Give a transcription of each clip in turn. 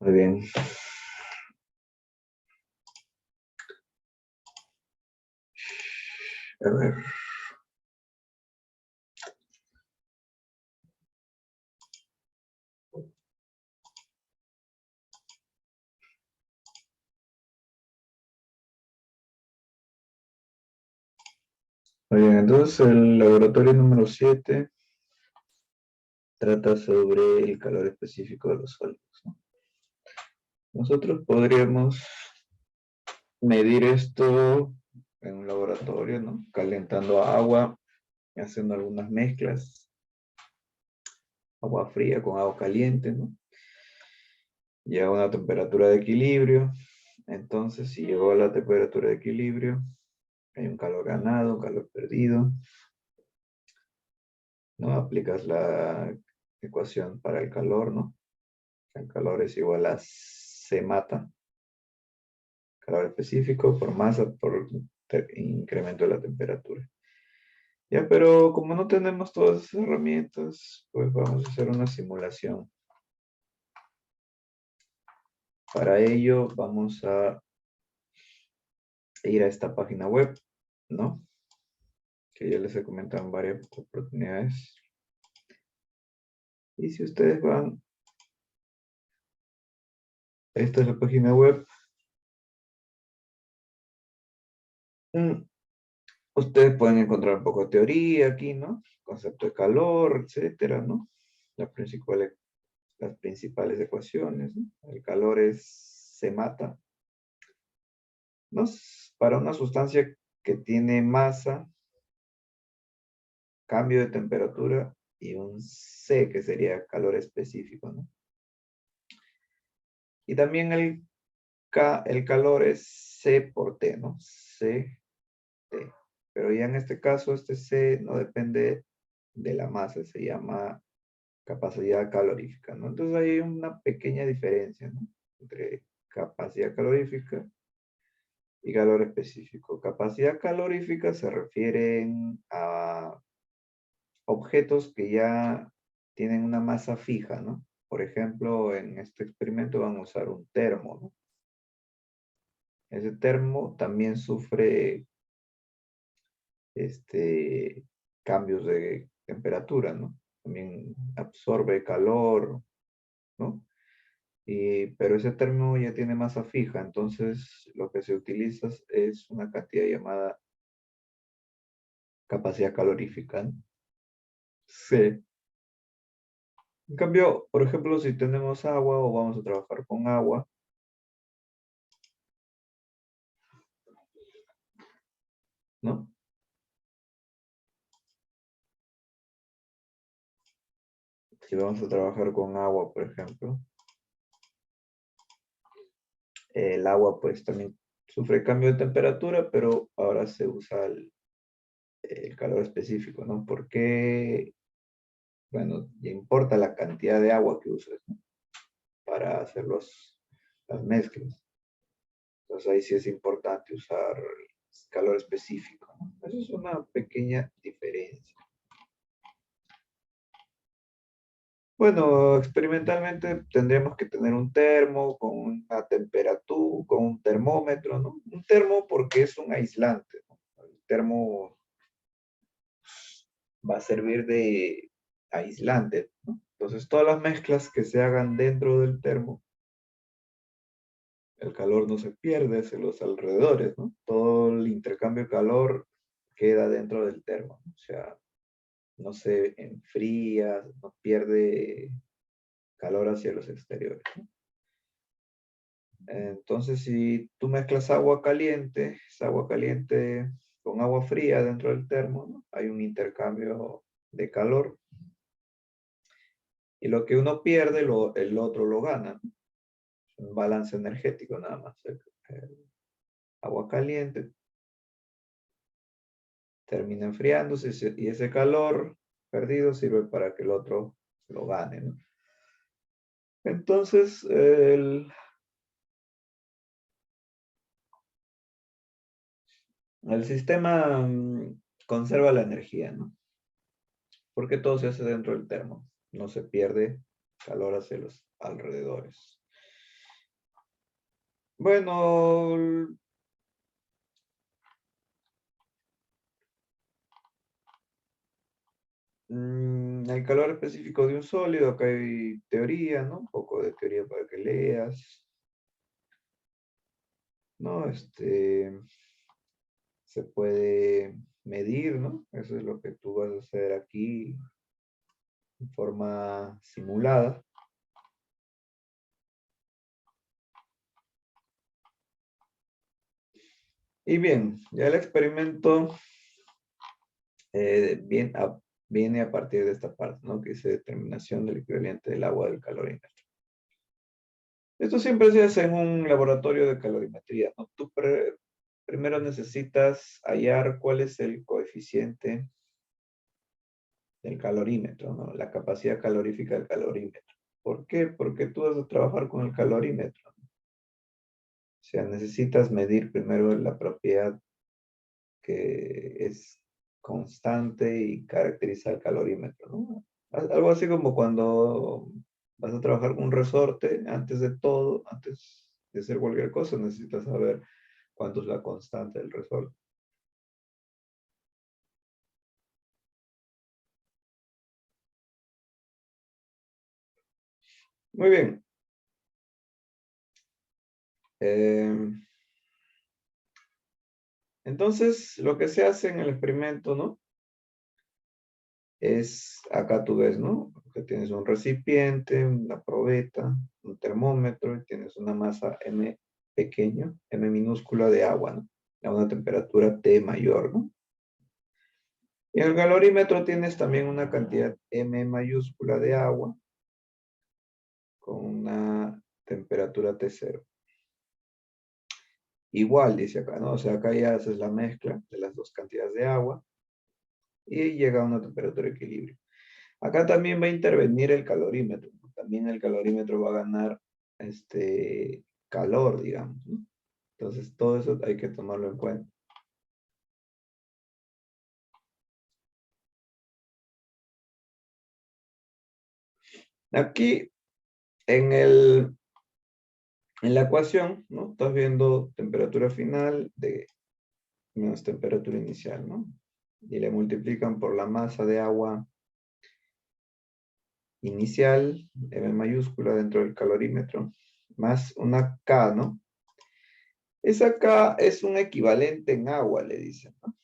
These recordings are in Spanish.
Muy bien. A ver. Muy bien, entonces el laboratorio número 7 trata sobre el calor específico de los sólidos, ¿no? Nosotros podríamos medir esto en un laboratorio, ¿no? Calentando agua, haciendo algunas mezclas, agua fría con agua caliente, ¿no? Llega a una temperatura de equilibrio. Entonces, si llegó a la temperatura de equilibrio, hay un calor ganado, un calor perdido, ¿no? Aplicas la ecuación para el calor, ¿no? El calor es igual a C mata, calor específico por masa por incremento de la temperatura. Ya, pero como no tenemos todas esas herramientas, pues vamos a hacer una simulación. Para ello vamos a ir a esta página web, ¿no? Que ya les he comentado en varias oportunidades. Y si ustedes van, esta es la página web. Ustedes pueden encontrar un poco de teoría aquí, ¿no? Concepto de calor, etcétera, ¿no? Las principales ecuaciones, ¿no? El calor se mata, ¿no? Para una sustancia que tiene masa, cambio de temperatura y un C, que sería calor específico, ¿no? Y también el calor es C por T, ¿no? C, T. Pero ya en este caso, este C no depende de la masa, se llama capacidad calorífica, ¿no? Entonces hay una pequeña diferencia, ¿no? Entre capacidad calorífica y calor específico. Capacidad calorífica se refieren a objetos que ya tienen una masa fija, ¿no? Por ejemplo, en este experimento van a usar un termo, ¿no? Ese termo también sufre cambios de temperatura, ¿no? También absorbe calor, ¿no? Pero ese termo ya tiene masa fija, entonces lo que se utiliza es una cantidad llamada capacidad calorífica, ¿no? Sí. En cambio, por ejemplo, si tenemos agua o vamos a trabajar con agua, ¿no? Si vamos a trabajar con agua, por ejemplo, el agua pues también sufre cambio de temperatura, pero ahora se usa el calor específico, ¿no? Porque, bueno, ya importa la cantidad de agua que uses, ¿no? Para hacer las mezclas. Entonces ahí sí es importante usar calor específico, ¿no? Eso es una pequeña diferencia. Bueno, experimentalmente tendríamos que tener un termo con una temperatura, con un termómetro, ¿no? Un termo porque es un aislante, ¿no? El termo va a servir de aislante, ¿no? Entonces todas las mezclas que se hagan dentro del termo, el calor no se pierde hacia los alrededores, ¿no? Todo el intercambio de calor queda dentro del termo, ¿no? O sea, no se enfría, no pierde calor hacia los exteriores, ¿no? Entonces, si tú mezclas agua caliente, es agua caliente con agua fría dentro del termo, ¿no? Hay un intercambio de calor y lo que uno pierde, el otro lo gana, ¿no? Un balance energético nada más. El agua caliente termina enfriándose y ese calor perdido sirve para que el otro lo gane, ¿no? Entonces, el sistema conserva la energía, ¿no? Porque todo se hace dentro del termo. No se pierde calor hacia los alrededores. Bueno, el calor específico de un sólido, acá hay teoría, ¿no? Un poco de teoría para que leas, ¿no? Se puede medir, ¿no? Eso es lo que tú vas a hacer aquí en forma simulada. Y bien, ya el experimento viene a partir de esta parte, ¿no? Que dice determinación del equivalente del agua del calorímetro. Esto siempre se hace en un laboratorio de calorimetría, ¿no? Primero necesitas hallar cuál es el coeficiente del calorímetro, ¿no? La capacidad calorífica del calorímetro. ¿Por qué? Porque tú vas a trabajar con el calorímetro. O sea, necesitas medir primero la propiedad que es constante y caracteriza el calorímetro, ¿no? Algo así como cuando vas a trabajar con un resorte, antes de todo, antes de hacer cualquier cosa, necesitas saber cuánto es la constante del resorte. Muy bien. Entonces, lo que se hace en el experimento, ¿no? Es, acá tú ves, ¿no? Que tienes un recipiente, una probeta, un termómetro y tienes una masa M pequeño, M minúscula de agua, ¿no? A una temperatura T mayor, ¿no? Y en el calorímetro tienes también una cantidad M mayúscula de agua con una temperatura T0. Igual, dice acá, ¿no? O sea, acá ya haces la mezcla de las dos cantidades de agua y llega a una temperatura de equilibrio. Acá también va a intervenir el calorímetro. También el calorímetro va a ganar calor, digamos, ¿no? Entonces, todo eso hay que tomarlo en cuenta. Aquí, en la ecuación, ¿no? Estás viendo temperatura final de menos temperatura inicial, ¿no? Y le multiplican por la masa de agua inicial, M mayúscula dentro del calorímetro, más una K, ¿no? Esa K es un equivalente en agua, le dicen, ¿no?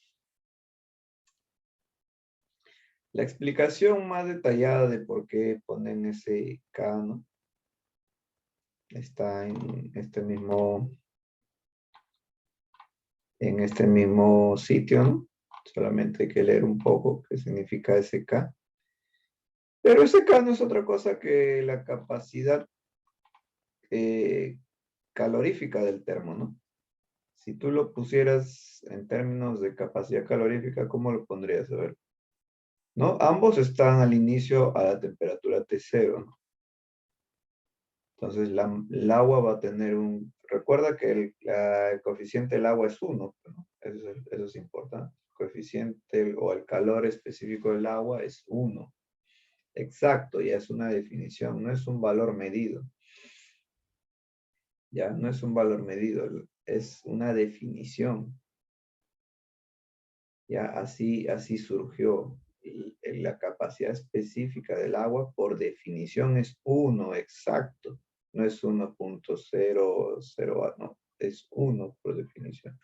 La explicación más detallada de por qué ponen ese K, ¿no? Está en este mismo sitio, ¿no? Solamente hay que leer un poco qué significa ese K. Pero ese K no es otra cosa que la capacidad eh, calorífica del termo, ¿no? Si tú lo pusieras en términos de capacidad calorífica, ¿cómo lo pondrías? A ver, ¿no? Ambos están al inicio a la temperatura T0, ¿no? Entonces, el agua va a tener recuerda que el coeficiente del agua es 1, ¿no? Eso es importante. El coeficiente o el calor específico del agua es 1. Exacto, ya es una definición, no es un valor medido. Ya no es un valor medido, es una definición. Ya así surgió. La capacidad específica del agua por definición es 1, exacto. No es 1.00, no, es 1 por definición.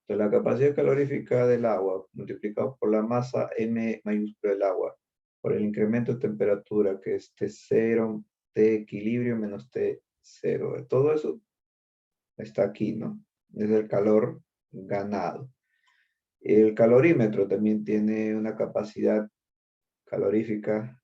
Entonces, la capacidad calorífica del agua multiplicado por la masa M mayúscula del agua por el incremento de temperatura que es T0, T equilibrio menos T0. Todo eso está aquí, ¿no? Es el calor ganado. El calorímetro también tiene una capacidad calorífica,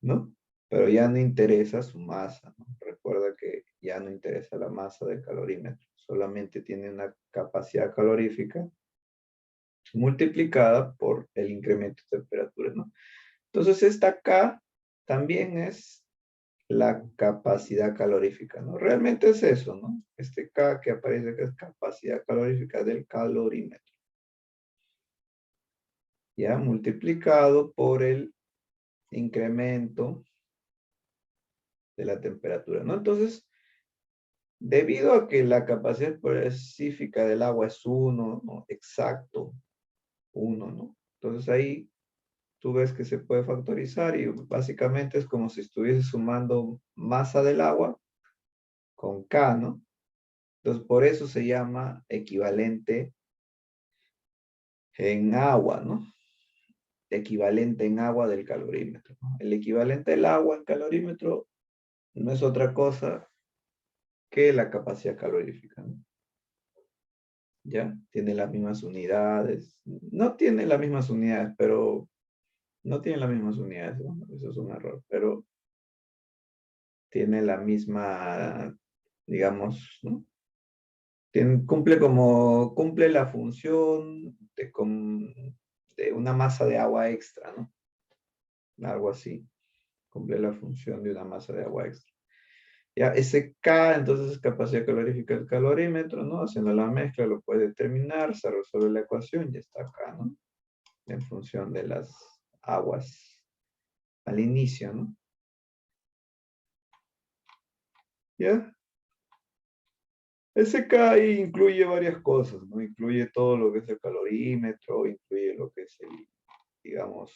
¿no? Pero ya no interesa su masa, ¿no? Recuerda que ya no interesa la masa del calorímetro, solamente tiene una capacidad calorífica multiplicada por el incremento de temperatura, ¿no? Entonces, esta K también es la capacidad calorífica, ¿no? Realmente es eso, ¿no? Este K que aparece que es capacidad calorífica del calorímetro. Ya multiplicado por el incremento de la temperatura, ¿no? Entonces, Debido a que la capacidad específica del agua es 1, ¿no? Exacto, 1, ¿no? Entonces ahí tú ves que se puede factorizar y básicamente es como si estuviese sumando masa del agua con K, ¿no? Entonces por eso se llama equivalente en agua, ¿no? Equivalente en agua del calorímetro, ¿no? El equivalente del agua en calorímetro no es otra cosa que la capacidad calorífica, ¿no? ¿Ya? Tiene las mismas unidades. No tiene las mismas unidades, pero no tiene las mismas unidades, ¿no? Eso es un error, pero tiene la misma, digamos, ¿no? Cumple la función de una masa de agua extra, ¿no? Algo así. Cumple la función de una masa de agua extra. Ya, ese K, entonces es capacidad calorífica del calorímetro, ¿no? Haciendo la mezcla lo puede determinar, se resuelve la ecuación y está acá, ¿no? En función de las aguas al inicio, ¿no? ¿Ya? Ese K ahí incluye varias cosas, ¿no? Incluye todo lo que es el calorímetro, incluye lo que es el, digamos,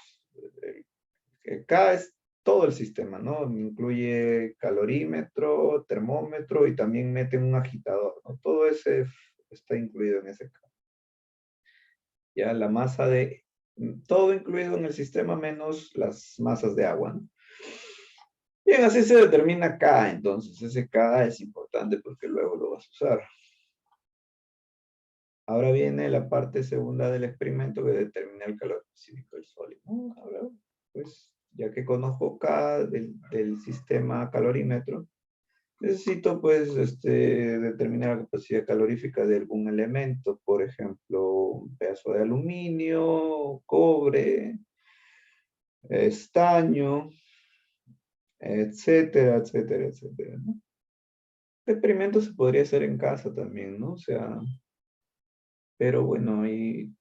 el K es todo el sistema, ¿no? Incluye calorímetro, termómetro y también mete un agitador, ¿no? Todo ese está incluido en ese K. Ya la masa de, todo incluido en el sistema menos las masas de agua, ¿no? Bien, así se determina K, entonces ese K es importante porque luego lo vas a usar. Ahora viene la parte segunda del experimento que determina el calor específico del sólido. Ahora, pues, ya que conozco K del sistema calorímetro, necesito, pues, determinar la capacidad calorífica de algún elemento, por ejemplo, un pedazo de aluminio, cobre, estaño, etcétera, etcétera, etcétera, ¿no? Este experimento se podría hacer en casa también, ¿no? O sea, pero bueno, ahí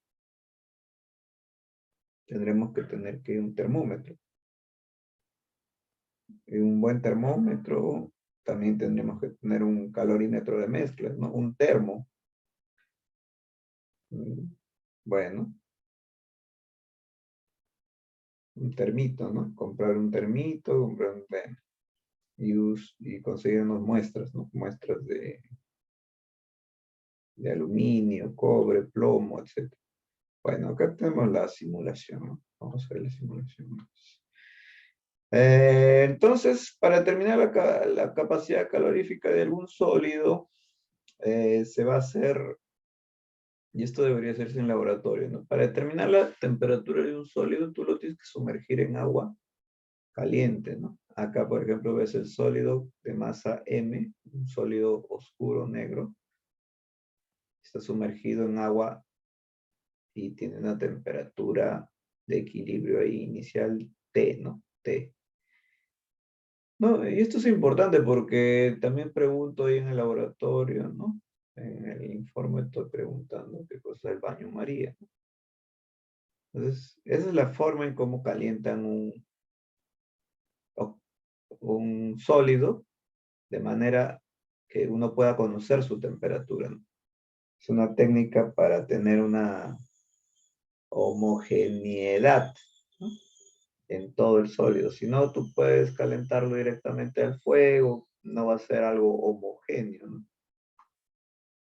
tendremos que tener que un termómetro. Y un buen termómetro, también tendremos que tener un calorímetro de mezclas, ¿no? Un termo. Bueno, un termito, ¿no? Comprar un termito, comprar un termo. Y conseguir unas muestras, ¿no? Muestras de aluminio, cobre, plomo, etc. Bueno, acá tenemos la simulación, ¿no? Vamos a ver la simulación. Entonces, para determinar la capacidad calorífica de algún sólido, se va a hacer, y esto debería hacerse en laboratorio, ¿no? Para determinar la temperatura de un sólido, tú lo tienes que sumergir en agua caliente, ¿no? Acá, por ejemplo, ves el sólido de masa M, un sólido oscuro negro, está sumergido en agua y tiene una temperatura de equilibrio ahí inicial T, ¿no? T. No, y esto es importante porque también pregunto ahí en el laboratorio, ¿no? En el informe estoy preguntando qué cosa es el baño María. Entonces, esa es la forma en cómo calientan un sólido de manera que uno pueda conocer su temperatura, ¿no? Es una técnica para tener una homogeneidad, ¿no? En todo el sólido. Si no, tú puedes calentarlo directamente al fuego, no va a ser algo homogéneo, ¿no? En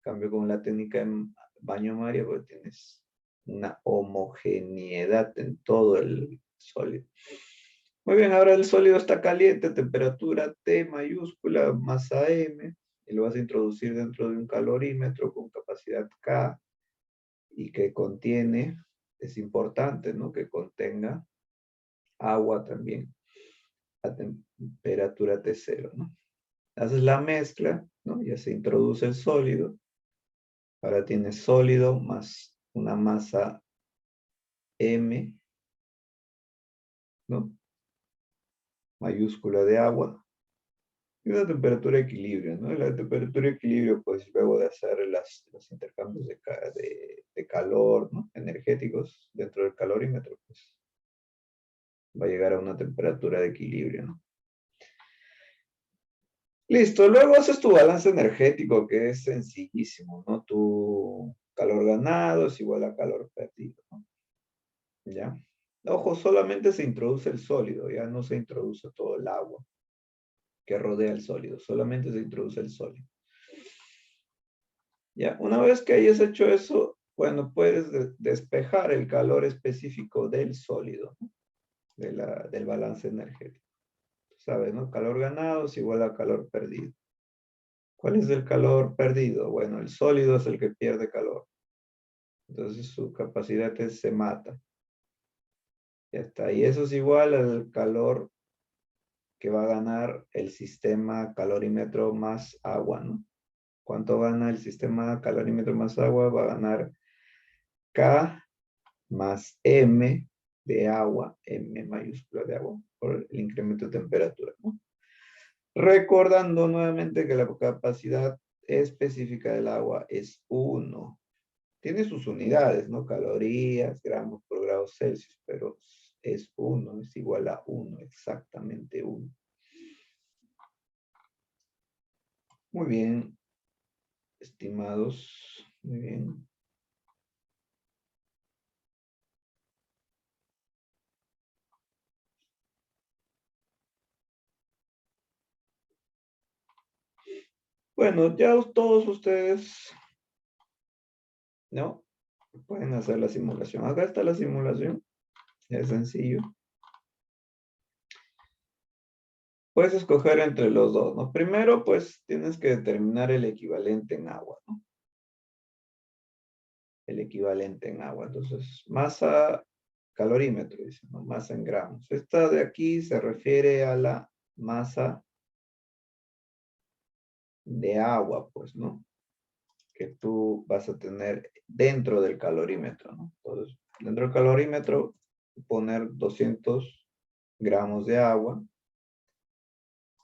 cambio, con la técnica de baño María, pues tienes una homogeneidad en todo el sólido. Muy bien, ahora el sólido está caliente, temperatura T mayúscula, masa M, y lo vas a introducir dentro de un calorímetro con capacidad K y que contiene, es importante, ¿no? Que contenga agua también a temperatura T0, ¿no? Haces la mezcla, ¿no? Ya se introduce el sólido. Ahora tienes sólido más una masa M, ¿no? Mayúscula de agua y una temperatura de equilibrio, ¿no? La temperatura de equilibrio, pues luego de hacer los intercambios de calor, ¿no? Energéticos dentro del calorímetro, pues va a llegar a una temperatura de equilibrio, ¿no? Listo, luego haces tu balance energético, que es sencillísimo, ¿no? Tu calor ganado es igual a calor perdido, ¿no? ¿Ya? Ojo, solamente se introduce el sólido, ya no se introduce todo el agua que rodea el sólido, solamente se introduce el sólido. Ya, una vez que hayas hecho eso, bueno, puedes despejar el calor específico del sólido, ¿no? Del balance energético. ¿Sabes, no? Calor ganado es igual a calor perdido. ¿Cuál es el calor perdido? Bueno, el sólido es el que pierde calor. Entonces su capacidad se mata. Ya está. Y eso es igual al calor que va a ganar el sistema calorímetro más agua, ¿no? ¿Cuánto gana el sistema calorímetro más agua? Va a ganar K más M de agua, M mayúscula de agua, por el incremento de temperatura, ¿no? Recordando nuevamente que la capacidad específica del agua es 1. Tiene sus unidades, ¿no? Calorías, gramos por grado Celsius, pero es 1, es igual a 1, exactamente 1. Muy bien, estimados, muy bien. Bueno, ya todos ustedes, ¿no? Pueden hacer la simulación. Acá está la simulación, es sencillo. Puedes escoger entre los dos, ¿no? Primero, pues, tienes que determinar el equivalente en agua, ¿no? El equivalente en agua. Entonces, masa calorímetro, dice, ¿no? Masa en gramos. Esta de aquí se refiere a la masa de agua, pues, ¿no? Que tú vas a tener dentro del calorímetro, ¿no? Entonces, dentro del calorímetro, poner 200 gramos de agua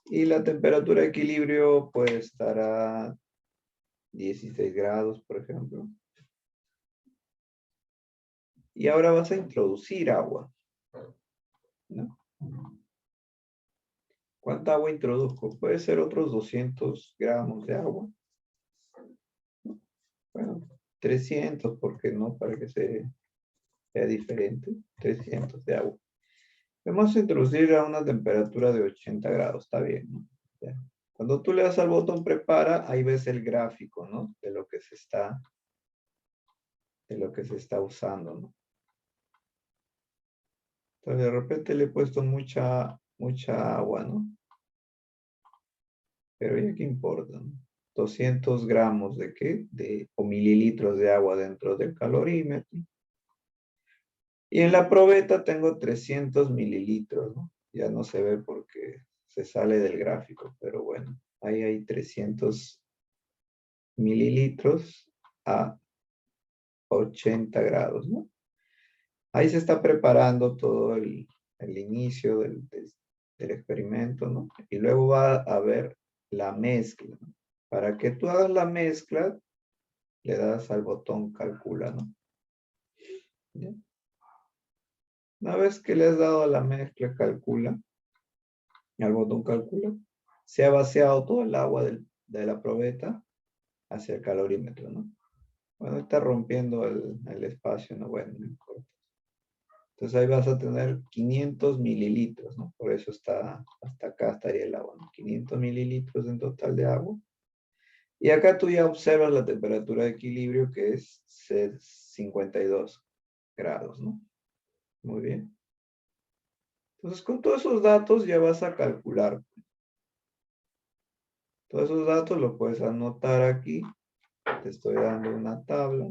y la temperatura de equilibrio puede estar a 16 grados, por ejemplo. Y ahora vas a introducir agua, ¿no? ¿Cuánta agua introduzco? Puede ser otros 200 gramos de agua. Bueno, 300, ¿por qué no? Para que sea diferente. 300 de agua. Vamos a introducir a una temperatura de 80 grados, está bien, ¿no? Ya. Cuando tú le das al botón prepara, ahí ves el gráfico, ¿no? De lo que se está usando, ¿no? Entonces de repente le he puesto mucha agua, ¿no? Pero ya qué importa, ¿no? 200 gramos de qué? O mililitros de agua dentro del calorímetro. Y en la probeta tengo 300 mililitros, ¿no? Ya no se ve porque se sale del gráfico, pero bueno, ahí hay 300 mililitros a 80 grados, ¿no? Ahí se está preparando todo el inicio del experimento, ¿no? Y luego va a haber la mezcla, ¿no? Para que tú hagas la mezcla, le das al botón calcula, ¿no? ¿Bien? Una vez que le has dado a la mezcla calcula, al botón calcula, se ha vaciado todo el agua de la probeta hacia el calorímetro, ¿no? Bueno, está rompiendo el espacio, ¿no? Bueno, no importa. Entonces ahí vas a tener 500 mililitros, ¿no? Por eso está, hasta acá estaría el agua, ¿no? 500 mililitros en total de agua. Y acá tú ya observas la temperatura de equilibrio que es 52 grados, ¿no? Muy bien. Entonces con todos esos datos ya vas a calcular. Todos esos datos los puedes anotar aquí. Te estoy dando una tabla.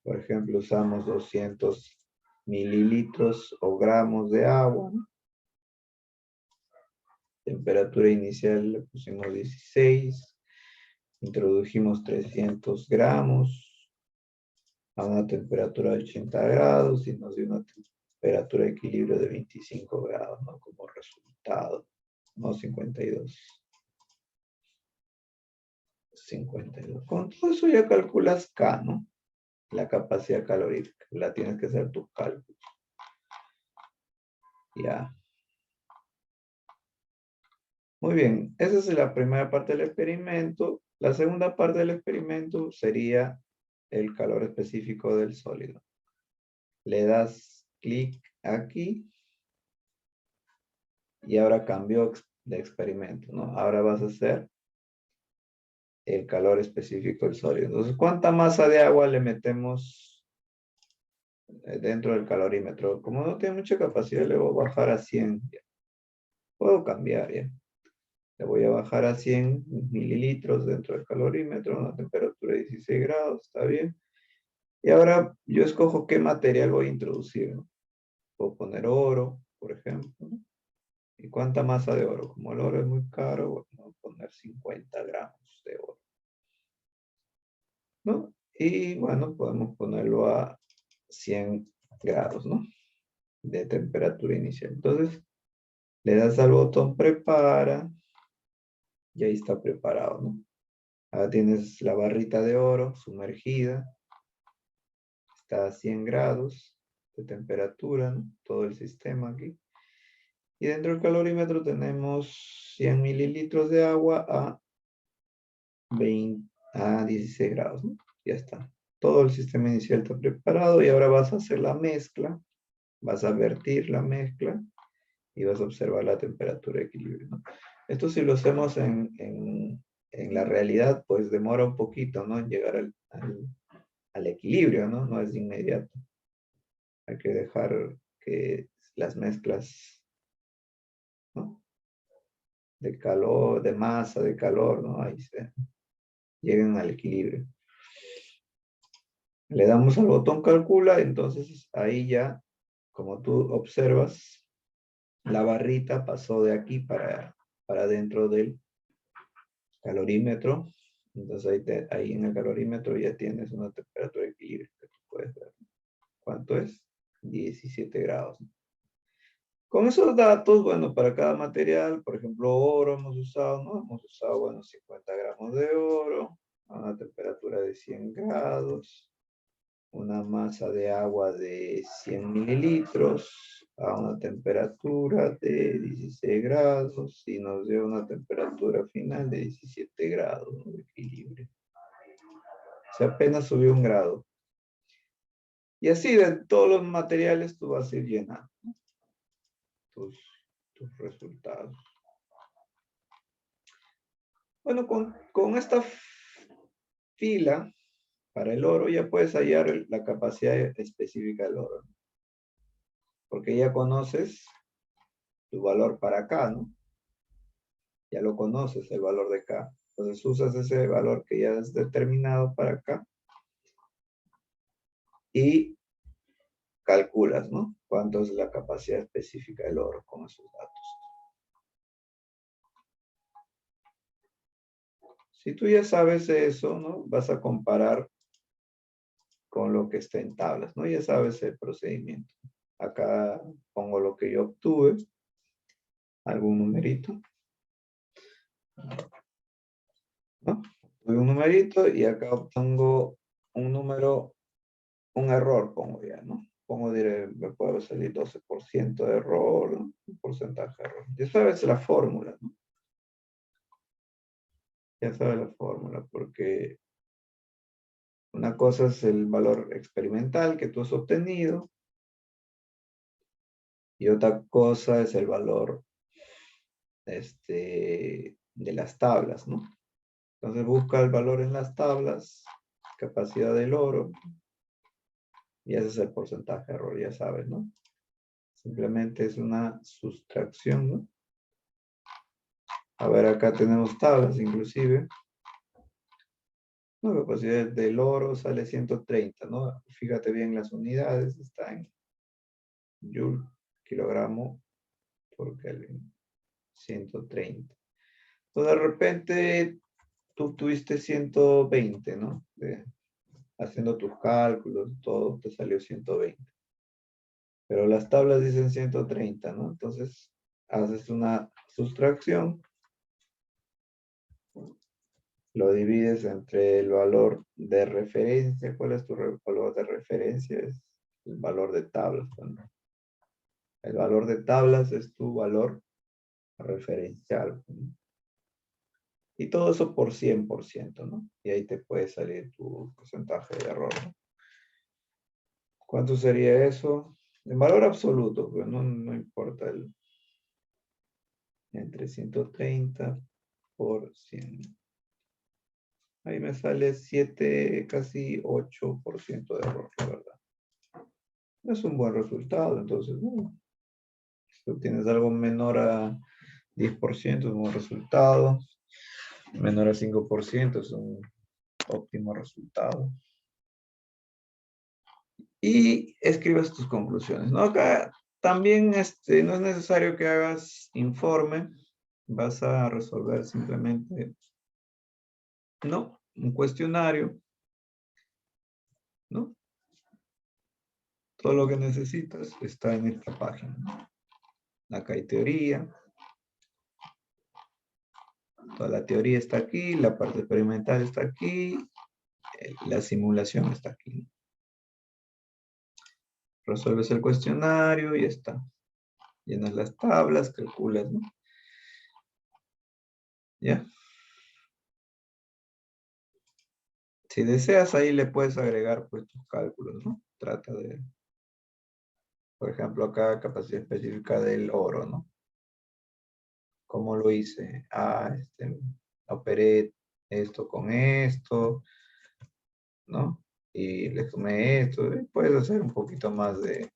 Por ejemplo, usamos 200 mililitros o gramos de agua, ¿no? Temperatura inicial le pusimos 16. Introdujimos 300 gramos a una temperatura de 80 grados y nos dio una temperatura de equilibrio de 25 grados, ¿no? Como resultado, no 52. 52. Con todo eso ya calculas K, ¿no? La capacidad calorífica. La tienes que hacer tus cálculos. Ya. Muy bien, esa es la primera parte del experimento. La segunda parte del experimento sería el calor específico del sólido. Le das clic aquí y ahora cambió de experimento, ¿no? Ahora vas a hacer el calor específico del sólido. Entonces, ¿cuánta masa de agua le metemos dentro del calorímetro? Como no tiene mucha capacidad, le voy a bajar a 100. Puedo cambiar ya. Le voy a bajar a 100 mililitros dentro del calorímetro, una temperatura de 16 grados, está bien. Y ahora yo escojo qué material voy a introducir, ¿no? Puedo poner oro, por ejemplo, ¿no? ¿Y cuánta masa de oro? Como el oro es muy caro, bueno, voy a poner 50 gramos de oro, ¿no? Y bueno, podemos ponerlo a 100 grados, ¿no? De temperatura inicial. Entonces, le das al botón prepara y ahí está preparado, ¿no? Ahora tienes la barrita de oro sumergida, está a 100 grados de temperatura, ¿no? Todo el sistema aquí. Y dentro del calorímetro tenemos 100 mililitros de agua a 16 grados, ¿no? Ya está. Todo el sistema inicial está preparado y ahora vas a hacer la mezcla, vas a vertir la mezcla y vas a observar la temperatura de equilibrio, ¿no? Esto si lo hacemos en la realidad, pues demora un poquito, ¿no? En llegar al equilibrio, ¿no? No es de inmediato. Hay que dejar que las mezclas, ¿no? De calor, de masa, de calor, ¿no? Ahí se lleguen al equilibrio. Le damos al botón calcula, entonces ahí ya, como tú observas, la barrita pasó de aquí para dentro del calorímetro. Entonces ahí en el calorímetro ya tienes una temperatura de equilibrio que tú puedes ver. ¿Cuánto es? 17 grados. Con esos datos, bueno, para cada material, por ejemplo, oro hemos usado, ¿no? Hemos usado, bueno, 50 gramos de oro a una temperatura de 100 grados, una masa de agua de 100 mililitros a una temperatura de 16 grados y nos dio una temperatura final de 17 grados, ¿no? De equilibrio. Se apenas subió un grado. Y así de todos los materiales tú vas a ir llenando, ¿no? tus resultados. Bueno, con esta fila para el oro ya puedes hallar la capacidad específica del oro, ¿no? Porque ya conoces tu valor para acá, ¿no? Ya lo conoces, el valor de acá. Entonces usas ese valor que ya has determinado para acá y calculas, ¿no? Cuánto es la capacidad específica del oro con esos datos. Si tú ya sabes eso, ¿no? Vas a comparar con lo que está en tablas, ¿no? Ya sabes el procedimiento. Acá pongo lo que yo obtuve, algún numerito, ¿no? Pongo un numerito y acá obtengo un número, un error pongo ya, ¿no? Pongo, diré, me puede salir 12% de error, ¿no? Un porcentaje de error. Ya sabes la fórmula, ¿no? Ya sabes la fórmula, porque una cosa es el valor experimental que tú has obtenido y otra cosa es el valor de las tablas, ¿no? Entonces busca el valor en las tablas, capacidad del oro, y ese es el porcentaje de error, ya sabes, ¿no? Simplemente es una sustracción, ¿no? A ver, acá tenemos tablas inclusive. La capacidad del oro sale 130, ¿no? Fíjate bien las unidades, está en joule, kilogramo por Kelvin, 130. Entonces de repente tú tuviste 120, ¿no? Haciendo tus cálculos, todo te salió 120. Pero las tablas dicen 130, ¿no? Entonces haces una sustracción, lo divides entre el valor de referencia. ¿Cuál es tu valor de referencia? Es el valor de tablas, ¿no? El valor de tablas es tu valor referencial, ¿no? Y todo eso por 100%, ¿no? Y ahí te puede salir tu porcentaje de error, ¿no? ¿Cuánto sería eso? En valor absoluto, pero no importa entre 130 por 100. Ahí me sale 7, casi 8% de error, la verdad. Es un buen resultado, entonces, si tú tienes algo menor a 10%, es un buen resultado. Menor a 5% es un óptimo resultado. Y escribes tus conclusiones, ¿no? Acá también no es necesario que hagas informe. Vas a resolver simplemente, ¿no? Un cuestionario, ¿no? Todo lo que necesitas está en esta página, ¿no? Acá hay teoría. Toda la teoría está aquí, la parte experimental está aquí, la simulación está aquí. Resuelves el cuestionario y ya está. Llenas las tablas, calculas, ¿no? ¿Ya? Si deseas, ahí le puedes agregar pues tus cálculos, ¿no? Trata de, por ejemplo, acá capacidad específica del oro, ¿no? ¿Cómo lo hice? Operé esto con esto, ¿no? Y le sumé esto. Y puedes hacer un poquito más de,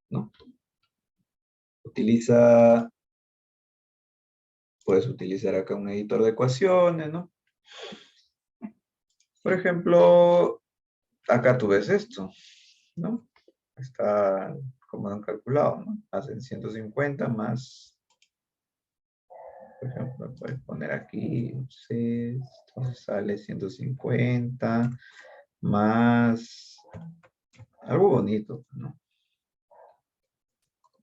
¿no? Puedes utilizar acá un editor de ecuaciones, ¿no? Por ejemplo, acá tú ves esto, ¿no? Está como han calculado, ¿no? Hacen 150 más, por ejemplo, puedes poner aquí, entonces sale 150 más algo bonito, ¿no?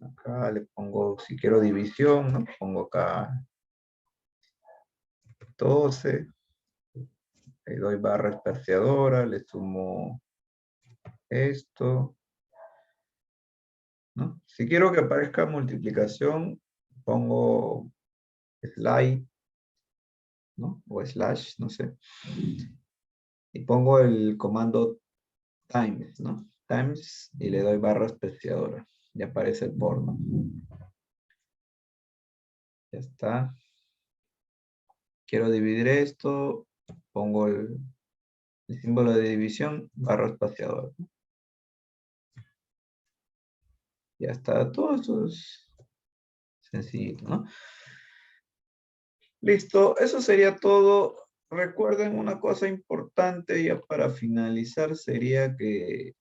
Acá le pongo, si quiero división, ¿no? Pongo acá 12, le doy barra espaciadora, le sumo esto, ¿no? Si quiero que aparezca multiplicación, pongo slide, ¿no? O slash, no sé. Y pongo el comando times, ¿no? Times y le doy barra espaciadora. Y aparece el por, ¿no? Ya está. Quiero dividir esto, pongo el símbolo de división, barra espaciadora, ¿no? Ya está, todo esto es sencillito, ¿no? Listo, eso sería todo. Recuerden una cosa importante ya para finalizar, sería que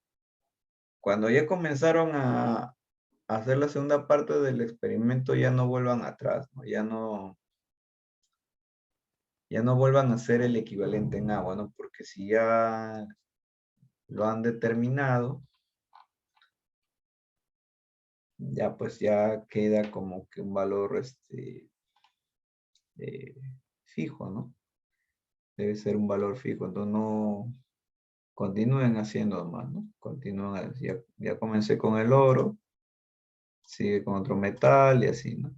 cuando ya comenzaron a hacer la segunda parte del experimento, ya no vuelvan atrás, ¿no? Ya no vuelvan a hacer el equivalente en agua, ¿no? Porque si ya lo han determinado, ya pues ya queda como que un valor eh, fijo, ¿no? Debe ser un valor fijo, entonces no continúen haciendo más, ¿no? Continúen, ya comencé con el oro, sigue con otro metal y así, ¿no?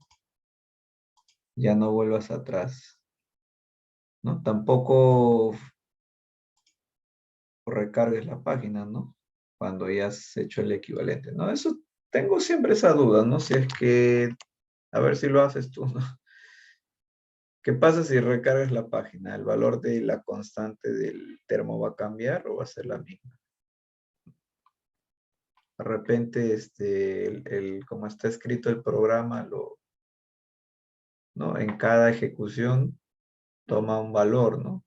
Ya no vuelvas atrás, ¿no? Tampoco recargues la página, ¿no? Cuando ya has hecho el equivalente, ¿no? Eso tengo siempre esa duda, ¿no? Si es que, a ver si lo haces tú, ¿no? ¿Qué pasa si recargas la página? ¿El valor de la constante del termo va a cambiar o va a ser la misma? De repente, como está escrito el programa, ¿no? En cada ejecución toma un valor, ¿no?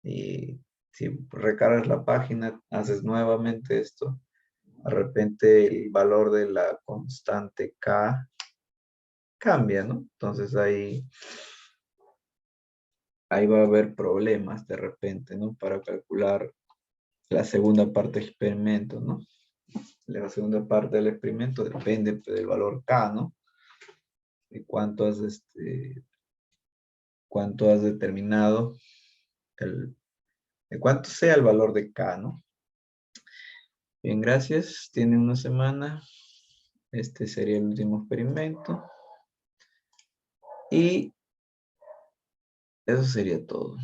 Y si recargas la página, haces nuevamente esto, de repente el valor de la constante K cambia, ¿no? Entonces ahí va a haber problemas de repente, ¿no? Para calcular la segunda parte del experimento, ¿no? La segunda parte del experimento depende pues, del valor K, ¿no? De cuánto has determinado, de cuánto sea el valor de K, ¿no? Bien, gracias. Tienen una semana. Este sería el último experimento. Y eso sería todo.